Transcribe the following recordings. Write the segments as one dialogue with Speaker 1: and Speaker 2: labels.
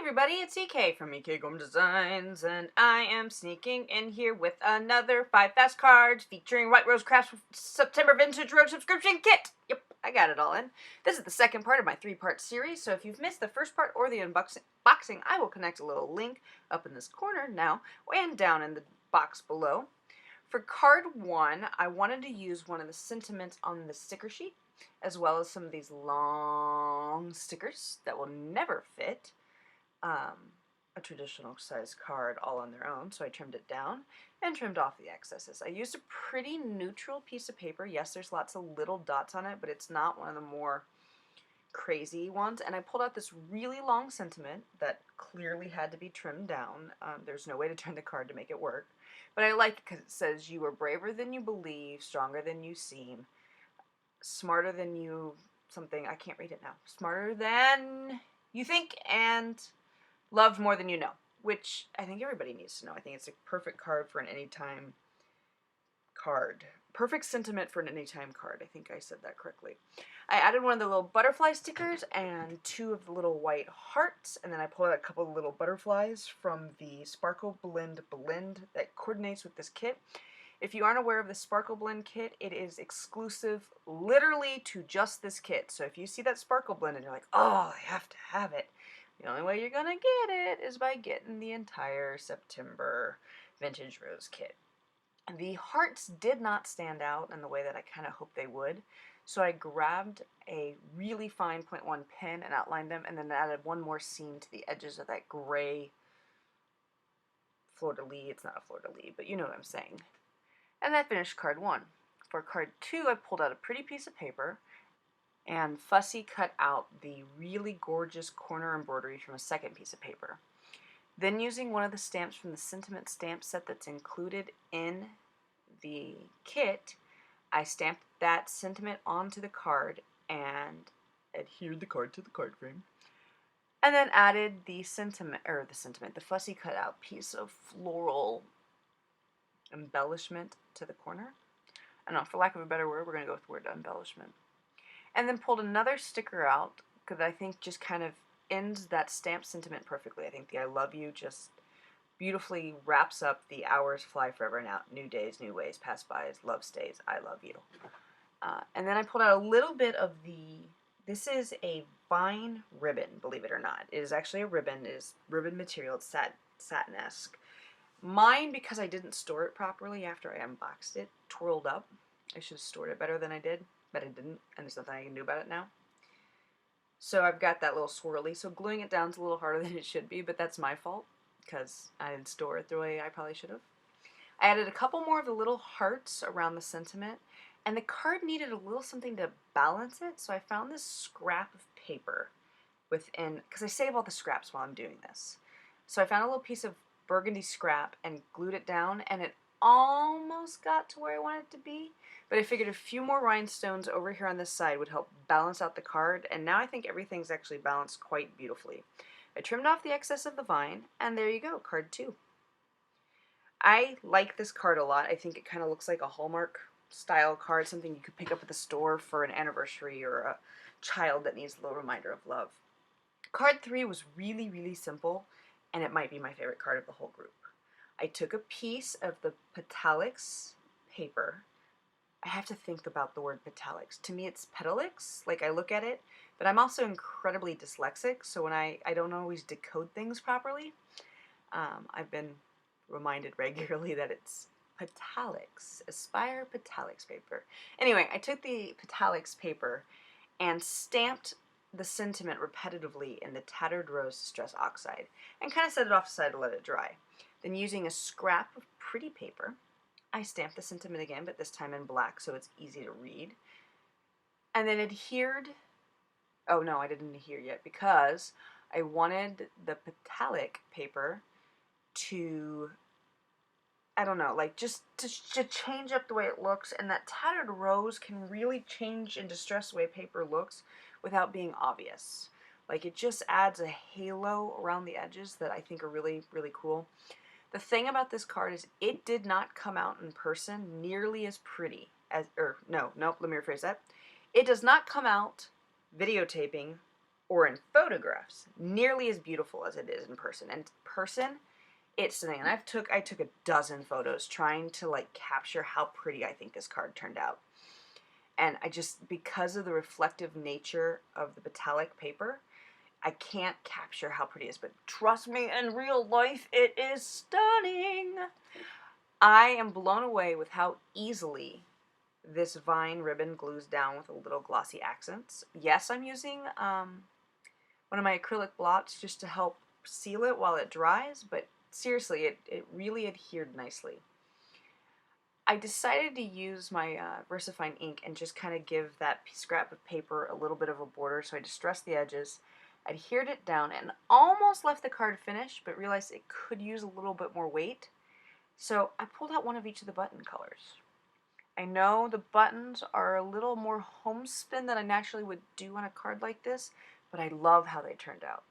Speaker 1: everybody, it's EK from EK Gorman Designs, and I am sneaking in here with another 5 fast cards featuring White Rose Crafts September Vintage Road subscription kit. Yep, I got it all in. This is the second part of my 3-part series, so if you've missed the first part or the unboxing, I will connect a little link up in this corner now and down in the box below. For card 1, I wanted to use one of the sentiments on the sticker sheet, as well as some of these long stickers that will never fit a traditional size card all on their own, so I trimmed it down and trimmed off the excesses. I used a pretty neutral piece of paper. Yes, there's lots of little dots on it, but it's not one of the more crazy ones, and I pulled out this really long sentiment that clearly had to be trimmed down. There's no way to turn the card to make it work, but I like it because it says, "You are braver than you believe, stronger than you seem, smarter than you," something, I can't read it now, "smarter than you think, and loved more than you know," which I think everybody needs to know. I think it's a perfect card for an anytime card. Perfect sentiment for an anytime card. I think I said that correctly. I added one of the little butterfly stickers and 2 of the little white hearts, and then I pulled out a couple of little butterflies from the Sparkle Blend that coordinates with this kit. If you aren't aware of the Sparkle Blend kit, it is exclusive literally to just this kit. So if you see that Sparkle Blend and you're like, "Oh, I have to have it," the only way you're going to get it is by getting the entire September Vintage Rose kit. The hearts did not stand out in the way that I kind of hoped they would, so I grabbed a really fine 0.1 pen and outlined them, and then added one more seam to the edges of that gray fleur-de-lis. It's not a fleur-de-lis, but you know what I'm saying. And that finished card 1. For card 2, I pulled out a pretty piece of paper and fussy cut out the really gorgeous corner embroidery from a second piece of paper. Then, using one of the stamps from the sentiment stamp set that's included in the kit, I stamped that sentiment onto the card and adhered the card to the card frame. And then added the fussy cut out piece of floral embellishment to the corner. I don't know, for lack of a better word, we're going to go with the word embellishment. And then pulled another sticker out, because I think just kind of ends that stamp sentiment perfectly. I think the "I love you" just beautifully wraps up the "hours fly forever and out, new days, new ways pass by as love stays, I love you." And then I pulled out a little bit of this is a vine ribbon, believe it or not. It is actually a ribbon. It is ribbon material. It's satin-esque. Mine, because I didn't store it properly after I unboxed it, twirled up. I should have stored it better than I did, but I didn't, and there's nothing I can do about it now. So I've got that little swirly, so gluing it down is a little harder than it should be, but that's my fault, because I didn't store it the way I probably should have. I added a couple more of the little hearts around the sentiment, and the card needed a little something to balance it, so I found this scrap of paper within, because I save all the scraps while I'm doing this. So I found a little piece of burgundy scrap and glued it down, and it almost got to where I wanted it to be, but I figured a few more rhinestones over here on this side would help balance out the card, and now I think everything's actually balanced quite beautifully. I trimmed off the excess of the vine, and there you go, card 2. I like this card a lot. I think it kind of looks like a Hallmark style card, something you could pick up at the store for an anniversary or a child that needs a little reminder of love. Card 3 was really, really simple, and it might be my favorite card of the whole group. I took a piece of the Petalics paper. I have to think about the word Petalics. To me, it's Petalix, like I look at it, but I'm also incredibly dyslexic, so when I don't always decode things properly. I've been reminded regularly that it's Petalics, Aspire Petalics paper. Anyway, I took the Petalics paper and stamped the sentiment repetitively in the Tattered Rose Distress Oxide and kind of set it off aside to let it dry. Then, using a scrap of pretty paper, I stamped the sentiment again, but this time in black so it's easy to read. And then adhered, oh no, I didn't adhere yet because I wanted the Petalic paper to, I don't know, like just to change up the way it looks, and that Tattered Rose can really change and distress the way paper looks without being obvious. Like, it just adds a halo around the edges that I think are really, really cool. The thing about this card is it did not come out in person nearly as pretty as, let me rephrase that. It does not come out videotaping or in photographs nearly as beautiful as it is in person. And in person, it's stunning. And I took a dozen photos trying to like capture how pretty I think this card turned out. And I just, because of the reflective nature of the metallic paper, I can't capture how pretty it is, but trust me, in real life, it is stunning. I am blown away with how easily this vine ribbon glues down with a little glossy accents. Yes, I'm using one of my acrylic blots just to help seal it while it dries, but seriously, it really adhered nicely. I decided to use my VersaFine ink and just kind of give that scrap of paper a little bit of a border, so I distressed the edges, adhered it down, and almost left the card finished, but realized it could use a little bit more weight. So I pulled out one of each of the button colors. I know the buttons are a little more homespun than I naturally would do on a card like this, but I love how they turned out.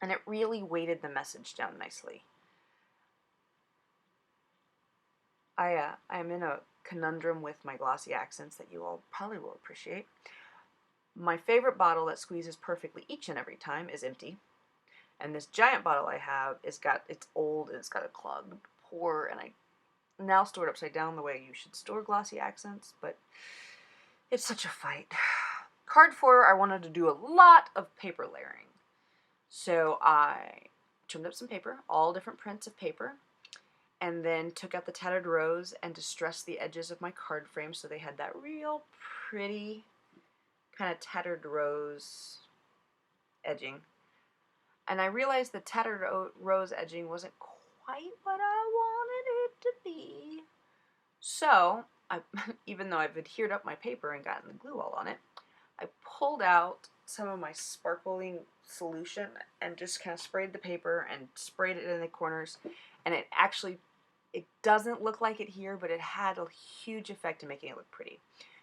Speaker 1: And it really weighted the message down nicely. I am in a conundrum with my glossy accents that you all probably will appreciate. My favorite bottle that squeezes perfectly each and every time is empty. And this giant bottle I have it's old and it's got a clogged pore, and I now store it upside down the way you should store glossy accents, but it's such a fight. Card 4, I wanted to do a lot of paper layering. So I trimmed up some paper, all different prints of paper, and then took out the tattered rose and distressed the edges of my card frame so they had that real pretty kind of tattered rose edging. And I realized the tattered rose edging wasn't quite what I wanted it to be. So, even though I've adhered up my paper and gotten the glue all on it, I pulled out some of my sparkling solution and just kind of sprayed the paper and sprayed it in the corners, and it doesn't look like it here, but it had a huge effect in making it look pretty.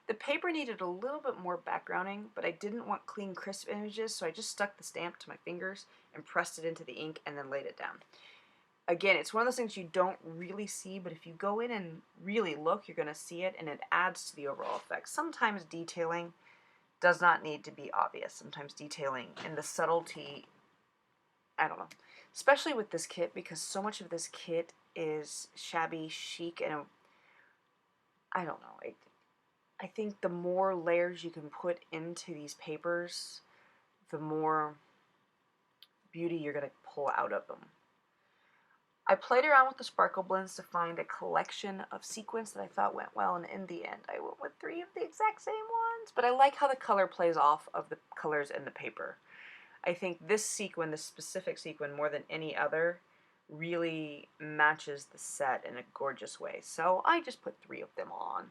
Speaker 1: The paper needed a little bit more backgrounding, but I didn't want clean, crisp images, so I just stuck the stamp to my fingers and pressed it into the ink and then laid it down. Again, it's one of those things you don't really see, but if you go in and really look, you're going to see it, and it adds to the overall effect. Sometimes detailing does not need to be obvious. Sometimes detailing and the subtlety, I don't know. Especially with this kit, because so much of this kit is shabby chic, and I don't know. I think the more layers you can put into these papers, the more beauty you're going to pull out of them. I played around with the sparkle blends to find a collection of sequins that I thought went well, and in the end I went with 3 of the exact same ones, but I like how the color plays off of the colors in the paper. I think this sequin, this specific sequin, more than any other, really matches the set in a gorgeous way, so I just put 3 of them on.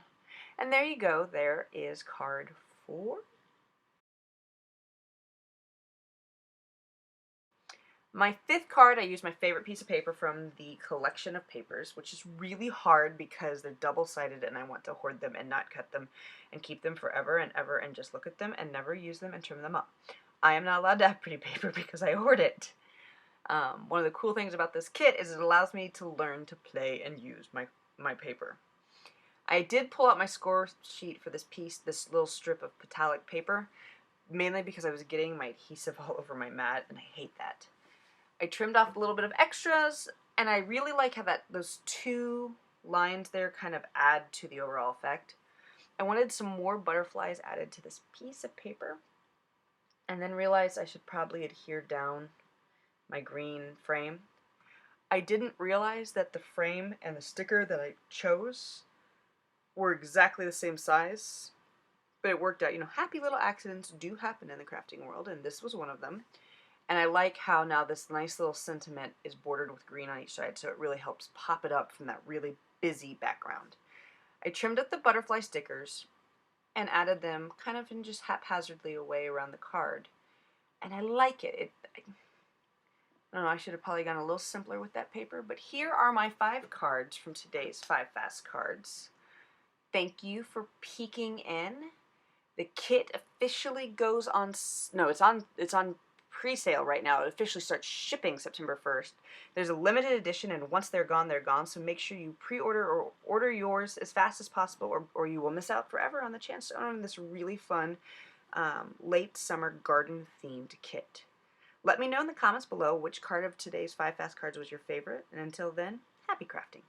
Speaker 1: And there you go, there is card 4. My 5th card, I used my favorite piece of paper from the collection of papers, which is really hard because they're double-sided and I want to hoard them and not cut them and keep them forever and ever and just look at them and never use them and trim them up. I am not allowed to have pretty paper because I hoard it. One of the cool things about this kit is it allows me to learn to play and use my paper. I did pull out my score sheet for this piece, this little strip of metallic paper, mainly because I was getting my adhesive all over my mat, and I hate that. I trimmed off a little bit of extras, and I really like how those 2 lines there kind of add to the overall effect. I wanted some more butterflies added to this piece of paper, and then realized I should probably adhere down my green frame. I didn't realize that the frame and the sticker that I chose were exactly the same size, but it worked out. You know, happy little accidents do happen in the crafting world, and this was one of them. And I like how now this nice little sentiment is bordered with green on each side, so it really helps pop it up from that really busy background. I trimmed up the butterfly stickers and added them kind of in just haphazardly away around the card. And I like it. I don't know, I should have probably gone a little simpler with that paper, but here are my 5 cards from today's 5 Fast Cards. Thank you for peeking in. The kit officially goes on, no, it's on pre-sale right now. It officially starts shipping September 1st. There's a limited edition, and once they're gone, so make sure you pre-order or order yours as fast as possible, or you will miss out forever on the chance to own this really fun late summer garden themed kit. Let me know in the comments below which card of today's 5 fast cards was your favorite, and until then, happy crafting!